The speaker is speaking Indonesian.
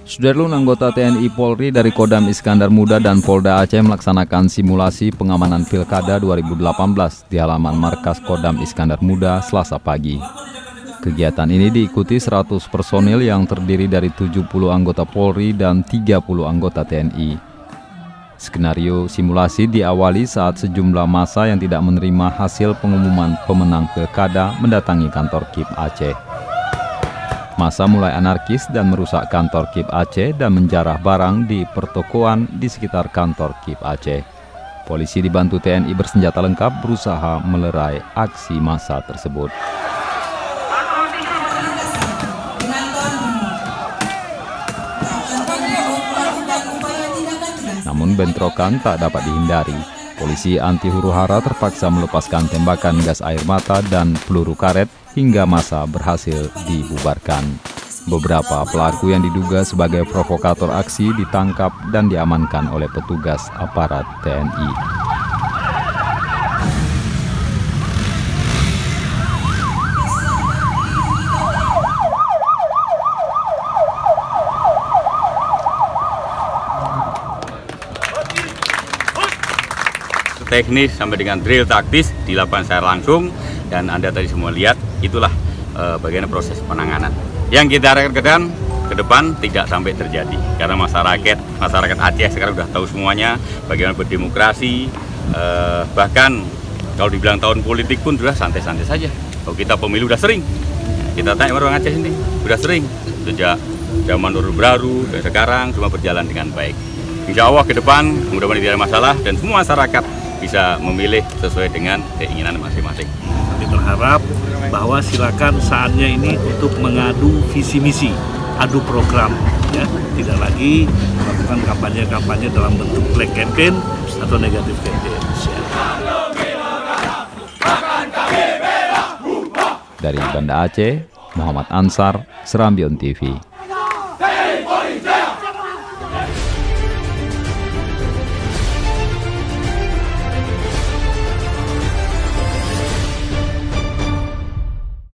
Sudarlun anggota TNI Polri dari Kodam Iskandar Muda dan Polda Aceh melaksanakan simulasi pengamanan Pilkada 2018 di halaman markas Kodam Iskandar Muda Selasa pagi. Kegiatan ini diikuti 100 personil yang terdiri dari 70 anggota Polri dan 30 anggota TNI. Skenario simulasi diawali saat sejumlah massa yang tidak menerima hasil pengumuman pemenang Pilkada mendatangi kantor KIP Aceh. Massa mulai anarkis dan merusak kantor KIP Aceh dan menjarah barang di pertokoan di sekitar kantor KIP Aceh. Polisi dibantu TNI bersenjata lengkap berusaha melerai aksi massa tersebut. Namun bentrokan tak dapat dihindari. Polisi anti huru-hara terpaksa melepaskan tembakan gas air mata dan peluru karet hingga massa berhasil dibubarkan. Beberapa pelaku yang diduga sebagai provokator aksi ditangkap dan diamankan oleh petugas aparat TNI. Teknis sampai dengan drill taktis dilakukan secara langsung, dan Anda tadi semua lihat itulah bagian proses penanganan yang kita harapkan ke depan tidak sampai terjadi, karena masyarakat Aceh sekarang sudah tahu semuanya bagaimana berdemokrasi. Bahkan kalau dibilang tahun politik pun sudah santai-santai saja. Kalau kita pemilu sudah sering, kita tanya orang Aceh ini sudah sering sejak zaman Orde Baru dan sekarang cuma berjalan dengan baik. Insya Allah ke depan mudah-mudahan tidak ada masalah dan semua masyarakat bisa memilih sesuai dengan keinginan masing-masing. Kami berharap bahwa silakan saatnya ini untuk mengadu visi misi, adu program, ya, tidak lagi melakukan kampanye-kampanye dalam bentuk black campaign atau negatif campaign. Dari Banda Aceh, Muhammad Ansar, Serambion TV.